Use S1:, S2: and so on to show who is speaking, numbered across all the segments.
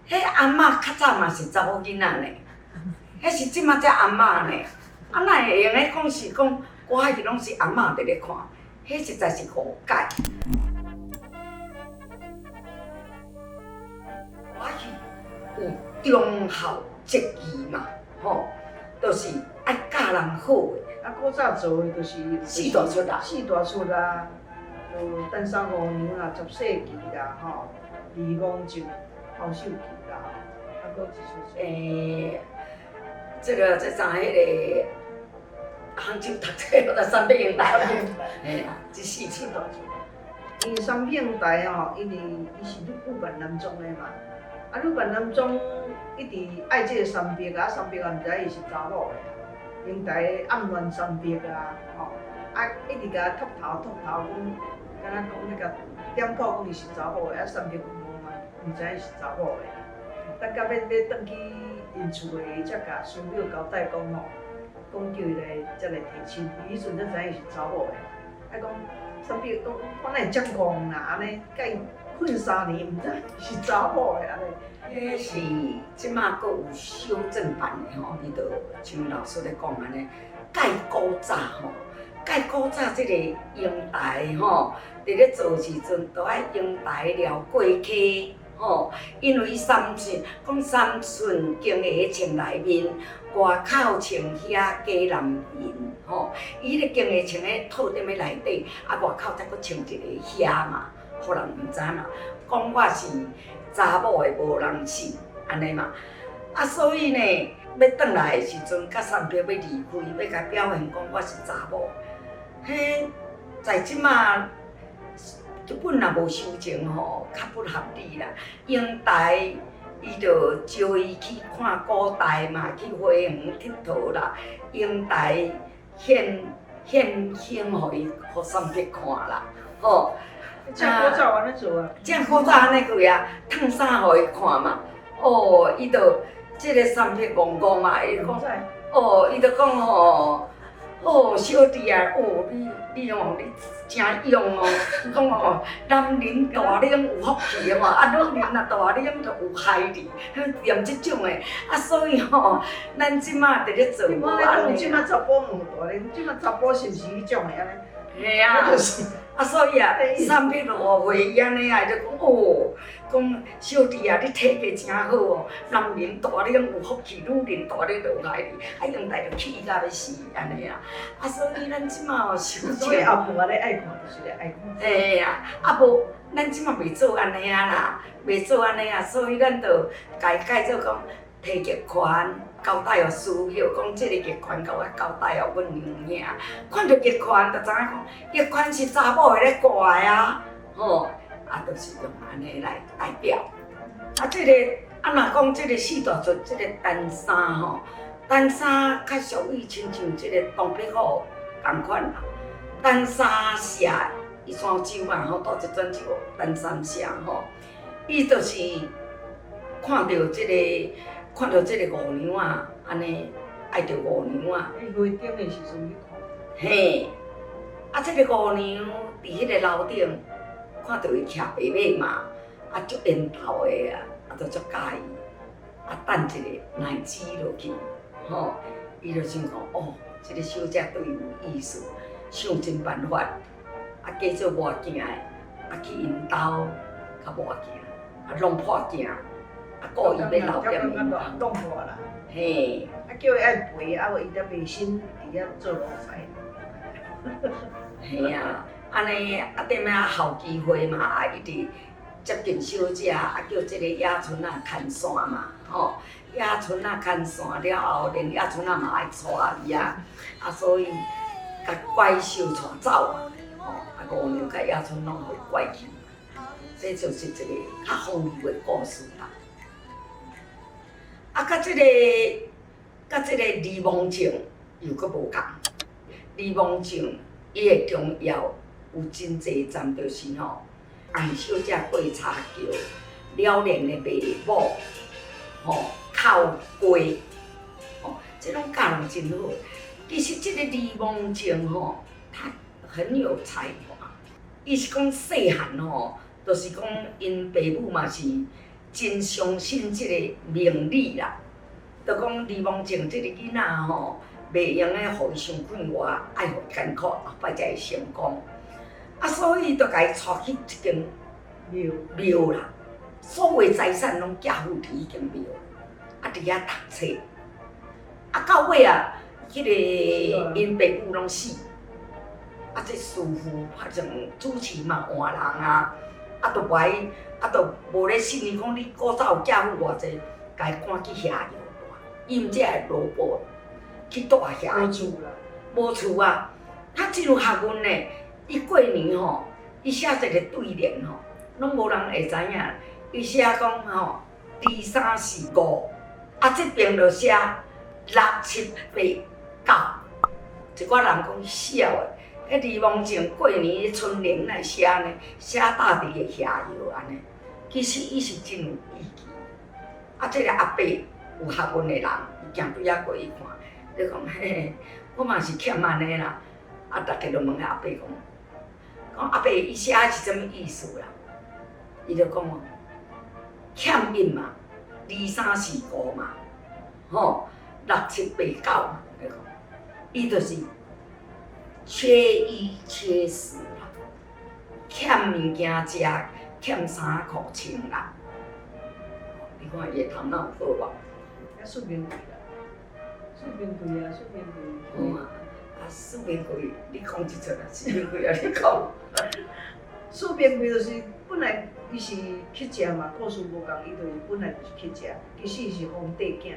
S1: 迄阿嬷较早嘛是查某囡仔呢，迄是即马才阿嬷呢，啊哪会用咧讲是讲我迄个拢是阿嬷伫咧看，迄实在是误解。我去有忠孝节义嘛，吼，就是爱教人好诶。
S2: 啊，古早做诶就是
S1: 四大出啊，
S2: 四大出啊，登山五娘啦、十世纪啦，吼，二公舅、后秀记啦，啊，搁一出。
S1: 这上迄个杭州读册我在三北英大啦，这四出大出。
S2: 因三片台吼，因为伊是女扮男装诶嘛，啊，女扮男装一直爱即个三伯啊，三伯也毋知伊是查某诶。英台暗恋三伯啊，吼，啊一直甲托头，讲，敢若讲迄个点破讲伊是查某诶，啊三伯无嘛，毋知伊是查某诶。等到要转去因厝诶，才甲师母交代讲吼，讲叫伊来才来提亲，伊迄阵才知伊是查某诶。啊讲三伯讲，我哪会遮戆啦？安尼，甲伊混3年，毋知是查某诶安尼。
S1: 迄是即马阁有修正版的吼，伊就像老师咧讲安尼，介古早吼，介古早即个英台吼，伫咧做时阵都爱英台撩过溪吼，因为三寸讲三寸经的穿内面，外口穿遐假男人吼，伊咧经的穿咧套踮咧内底，啊外口再阁穿一个遐嘛，互人毋知嘛，讲我是。查某的无人信，安尼嘛，啊，所以呢，要转来的时阵，甲三伯要离开，要甲表现讲我是查某，迄在即马日本也无修正吼，较不合理啦。英台伊就招伊去看古代嘛，去花园佚佗啦。英台献互伊，互三伯看啦，吼。
S2: 这古早安尼做啊？
S1: 这古早安尼做啊，烫衫互伊看嘛。哦，伊就即个三伯戆戆嘛，伊就讲，哦，伊就讲吼，哦，小弟啊，哦，你哦，你真勇哦，讲哦，男人大领有福气的嘛，啊，女人啊大领就有害哩，念即种的，啊，所以吼，咱即马伫咧做无安尼。
S2: 即马查甫无大领，即马查甫是毋是迄种的安尼？
S1: 嘿啊，啊所以啊，三伯误会伊安尼啊，就讲哦，讲小弟啊，你体格真好哦，男人大领有福气，女人大领就有害哩，啊用台就气甲要死安尼啊，啊所以咱即马哦修正。
S2: 所以后幕咧爱看，就是咧爱看。
S1: 嘿啊，啊无咱即马袂做安尼啊啦，袂做安尼啊，所以咱就家改做讲体格宽。交代哦，师傅讲即个月款，甲我交代哦，阮娘兄看到月款，就知影讲月款是查某的咧挂的啊，吼，啊，就是用安尼来代表。啊，即个啊，若讲即个四大出，即个单衫吼，单衫较属于亲像即个东北虎共款啦。单衫社，伊山州嘛吼，倒一转就单衫社吼，伊就是看到即个。看到即个五娘啊，安尼爱着五娘啊。
S2: 伊月顶的时阵去看。
S1: 嘿，啊，即个五娘伫迄个楼顶，看到伊骑白马嘛，啊，足缘投的啊，啊，就足介意。啊，等一个奶子落去，吼，伊就想讲，哦，即个小姐对伊有意思，想尽办法，啊，假做磨镜的，啊，去因兜甲磨镜，啊，弄破镜。啊，故意要留点伊嘛，
S2: 弄破啦。
S1: 嘿，
S2: 啊，叫伊爱陪，啊，伊才袂心伫遐做奴才。
S1: 嘿啊，安尼啊，踮遐候机会嘛，啊，一直接近小姐，啊，叫即个野村啊牵线嘛，吼，野村啊牵线了后，连野村啊嘛爱带伊啊，啊，所以甲怪兽带走啊，吼，啊，五娘甲野村拢会怪去，这就是一个较丰富的故事啦。啊，甲即个李梦静又阁无共。李梦静伊的重要有真侪站，就是吼，红小姐过茶桥，了然的卖某，吼靠街，吼，这种教人真好。其实即个李梦静吼，她很有才华。伊是讲细汉吼，就是讲因爸母嘛是。真相信即个命理啦，就讲李梦静即个囡仔吼，袂用诶，互伊伤困活，爱互艰苦，后摆才会成功。啊，所以就甲伊带去一间庙啦，所有财产拢寄付伫迄间庙，啊，伫遐读册。啊，到尾啊，迄个因爸母拢死，啊，这师傅拍成主持嘛换人啊，啊，都无伊，啊，都无咧信伊讲你古早有寄付偌济，甲伊赶去遐药大，伊毋只会萝卜去住遐。
S2: 无厝啦，
S1: 无厝啊，他真有学问呢。伊过年吼，伊写一个对联吼，拢无人会知影。伊写讲吼，2、3、4、5，啊这边就写6、7、8、9。一寡人讲笑诶，迄李梦静过年春联来写呢，写大地诶遐药安尼。其实伊是真有意义。啊，这个阿伯有学问诶人，伊行对遐过去看，你讲嘿嘿，我嘛是欠安尼啦。啊，大家就问阿伯讲阿伯伊写是啥物意思啦？伊就讲哦，欠印嘛，2、3、4、5嘛，吼，6、7、8、9嘛，你讲，伊就是缺衣缺食啦，欠物件食，欠衫裤穿啦。你看伊头脑好无？
S2: 遐厝面贵啦，厝面贵啊，厝面贵。
S1: 四面贵，你讲一出啦，四面贵啊！你讲，
S2: 厝面贵就是本来伊是去食嘛，故事无共，伊就是本来就是去食，其实伊是皇帝囝，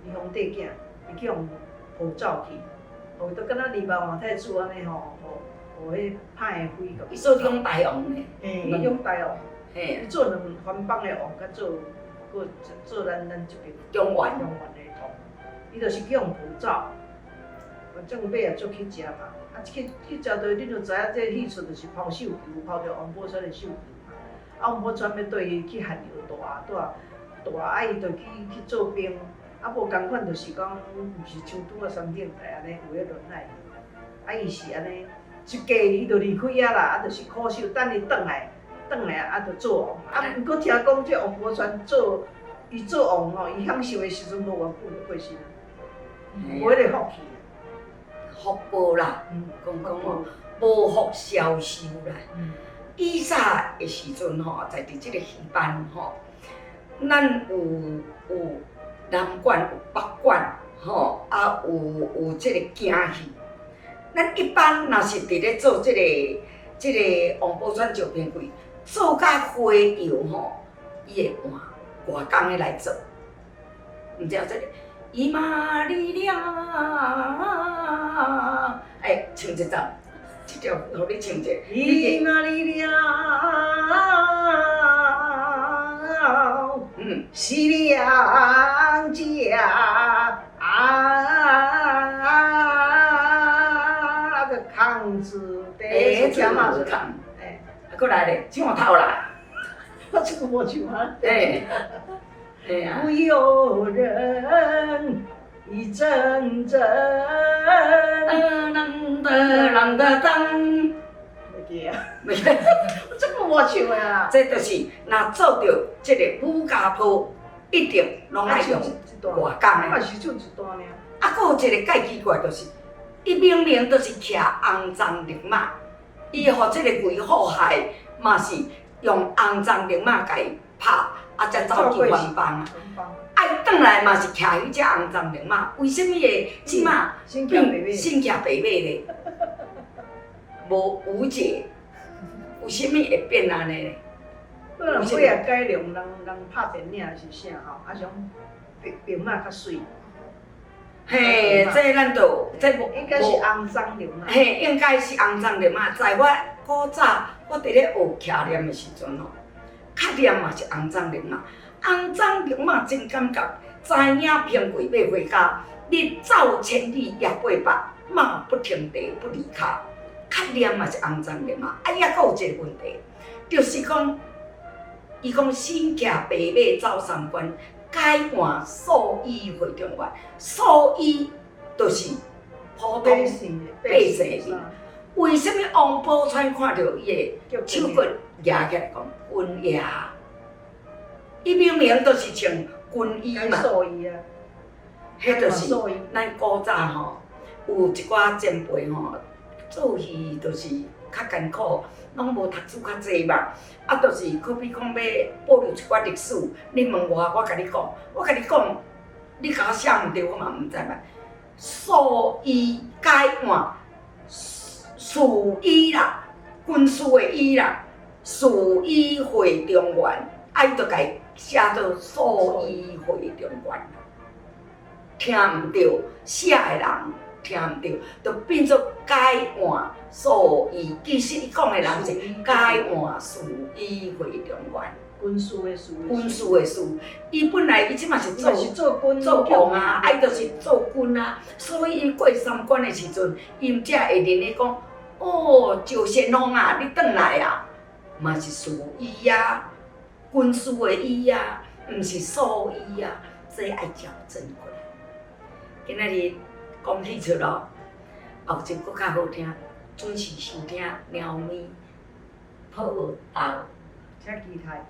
S2: 伊皇帝囝，伊去互抱走去，互伊都敢若二毛皇太子安尼吼，互迄歹诶妃个。
S1: 伊做两大王呢，
S2: 嘿，伊用大王，
S1: 嘿，
S2: 伊做两番邦诶王，甲做咱即边
S1: 中原
S2: 诶王，伊就是去互抱走。反正尾也做去食嘛，啊去食到你就知影，这戏出就是抛绣球，抛着王宝钏的绣球嘛。啊，王宝钏要对伊去汉药大，啊伊就去做兵，啊无共款就是讲，毋是像拄啊山顶台安尼有迄轮海，啊伊是安尼，一家伊就离开啊啦，啊就是苦守，等伊转来啊就做王。啊，毋过听讲这王宝钏伊做王吼，伊享受的时阵无偌久就过身啊，无迄个福气。
S1: 福报啦，讲哦，无福消受啦。以早的时阵吼，在伫即个戏班吼，咱有南管有北管吼，啊有即个京戏。咱一般若是伫咧做即个王宝钏招聘会，做甲花摇吼，伊会换外工的来做，毋知影即个。伊玛利亚，唱一段，即条互你唱者。
S2: 伊玛利亚，是娘家个康子的家嘛是康，
S1: 过来咧，唱头啦。
S2: 我这个无唱啊。
S1: 不
S2: 有人一阵阵，
S1: 啷的当，
S2: 袂记啊，我这个无唱的啊。
S1: 这就是若做着这个武家坡，一定拢爱用外工的。
S2: 我嘛是唱一段尔。
S1: 啊，佫有一个介奇怪，就是伊明明就是骑肮脏绿马，伊互这个贵祸害嘛是用肮脏绿马甲伊拍。啊，才走去原邦啊！啊，转来嘛是骑迄只肮脏绿马，为什么会即马
S2: 心骑
S1: 白马咧？无无解，为什么会变安尼咧？
S2: 可能尾也改良，人拍电影是啥吼？啊，像白马较水。
S1: 嘿，这咱就这无
S2: 应该是肮脏绿马。
S1: 嘿，应该是肮脏绿马。在我古早我伫咧学骑念的时阵吼。较念嘛是肮脏绿马，肮脏绿马真感觉，知影平贵要回家，日走千里也八百，马不停蹄不离卡。较念嘛是肮脏绿马，啊，也佫有一个问题，就是讲，伊讲身骑白马走三关，改换素衣回中原，素衣就是普通百姓的。为什么王宝钏看到伊的手骨举起来讲，阮爷，伊明明就是穿军衣嘛，
S2: 兽医啊，
S1: 迄就是
S2: 兽医。
S1: 咱古早吼，有一寡前辈吼，做戏就是较艰苦，拢无读书较济嘛，啊，就是可比讲要保留一寡历史。你问我甲你讲，我甲你讲，你甲我写毋对，我嘛毋知嘛。兽医改换士医啦，军事的医啦，士医会中原，啊，伊就甲伊写做兽医会中原。听毋着，写的人听毋着，就变做改换兽医。其实伊讲的人是改换士医会中原。
S2: 军事的事，
S1: 军事的事，伊本来伊即嘛是做
S2: 做军
S1: 做王啊，伊就是做军啊，所以伊过三关的时阵，伊才会认咧讲，哦，赵先锋啊，你转来啊，嘛是士医啊，军事的医啊，毋是兽医啊，这爱矫正过来。今仔日讲起出咯，后集搁较好听，准时收听猫咪报道。
S2: 请期待。